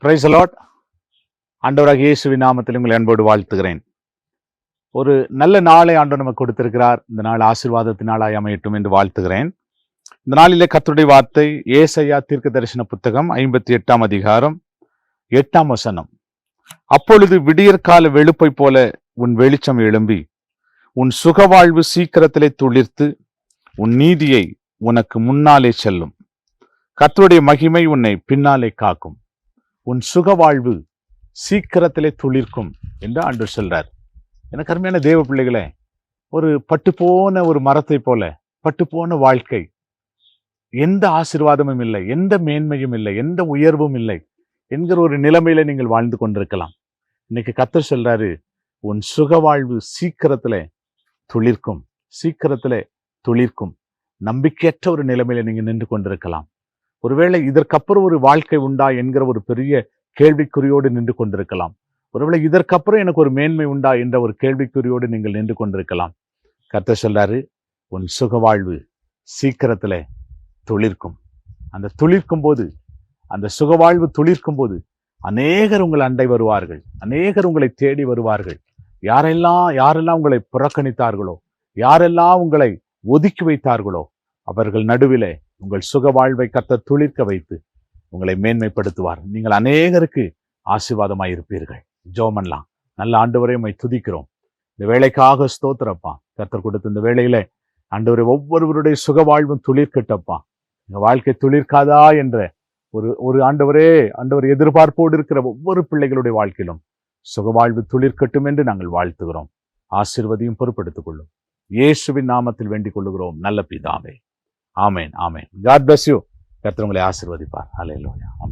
Praise the Lord. ஆண்டவராகிய இயேசுவின் நாமத்தில் உங்களை அன்போடு வாழ்த்துகிறேன். ஒரு நல்ல நாளை ஆண்டவர் நமக்கு கொடுத்திருக்கிறார். இந்த நாள் ஆசீர்வாதத்தின் நாளாய் அமையட்டும் என்று வாழ்த்துகிறேன். இந்த நாளிலே கர்த்தருடைய வார்த்தை ஏசாயா தீர்க்கதரிசன புத்தகம் 58 அதிகாரம் 8 அப்பொழுது விடியற்கால வெளுப்பை போல உன் வெளிச்சம் எழும்பி உன் சுகவாழ்வு சீக்கிரத்திலே துளிர்த்து உன் நீதியை உனக்கு முன்னாலே செல்லும். கர்த்தருடைய மகிமை உன்னை பின்னாலே காக்கும். உன் சுகவாழ்வு சீக்கிரத்திலே துளிர்க்கும் என்று ஆண்டவர் சொல்றார். எனக்கு அருமையான தேவ பிள்ளைகளே, ஒரு பட்டுப்போன ஒரு மரத்தை போல பட்டுப்போன வாழ்க்கை, எந்த ஆசீர்வாதமும் இல்லை, எந்த மேன்மையும் இல்லை, எந்த உயர்வும் இல்லை என்கிற ஒரு நிலைமையில நீங்கள் வாழ்ந்து கொண்டிருக்கலாம். இன்னைக்கு கர்த்தர் சொல்றாரு, உன் சுகவாழ்வு சீக்கிரத்திலே துளிர்க்கும், சீக்கிரத்திலே துளிர்க்கும். நம்பிக்கையற்ற ஒரு நிலைமையில நீங்க நின்று கொண்டிருக்கலாம். ஒருவேளை இதற்கப்புறம் ஒரு வாழ்க்கை உண்டா என்கிற ஒரு பெரிய கேள்விக்குறியோடு நின்று கொண்டிருக்கலாம். ஒருவேளை இதற்கப்புறம் எனக்கு ஒரு மேன்மை உண்டா என்ற ஒரு கேள்விக்குறியோடு நீங்கள் நின்று கொண்டிருக்கலாம். கர்த்தர் சொல்றாரு, உன் சுகவாழ்வு சீக்கிரத்துல துளிர்க்கும். அந்த துளிர்க்கும் போது, அந்த சுகவாழ்வு துளிர்க்கும் போது அநேகர் உங்கள் அண்டை வருவார்கள், அநேகர் உங்களை தேடி வருவார்கள். யாரெல்லாம் உங்களை புறக்கணித்தார்களோ, யாரெல்லாம் உங்களை ஒதுக்கி வைத்தார்களோ, அவர்கள் நடுவிலே உங்கள் சுகவாழ்வை கர்த்தர் துளிர்க்க வைத்து உங்களை மேன்மைப்படுத்துவார். நீங்கள் அநேகருக்கு ஆசீர்வாதமாயிருப்பீர்கள். ஜெபம். நல்ல ஆண்டவரே, உம்மை துதிக்கிறோம். இந்த வேலைக்காக ஸ்தோத்திரப்பா. கர்த்தர் கொடுத்த இந்த வேளையில ஆண்டவரே, ஒவ்வொருவருடைய சுகவாழ்வும் துளிர்க்கட்டப்பா. எங்க வாழ்க்கை துளிர்க்காதா என்ற ஒரு ஆண்டவர் எதிர்பார்ப்போடு இருக்கிற ஒவ்வொரு பிள்ளைகளுடைய வாழ்க்கையிலும் சுகவாழ்வு துளிர்க்கட்டும் என்று நாங்கள் வாழ்த்துகிறோம். ஆசீர்வதியும் பொறுப்படுத்திக் கொள்ளும். இயேசுவின் நாமத்தில் வேண்டிக் கொள்ளுகிறோம் நல்ல பிதாவே. ஆமேன், ஆமேன். God bless you. கர்த்தர் உங்களை ஆசீர்வதிப்பார். அல்லேலூயா.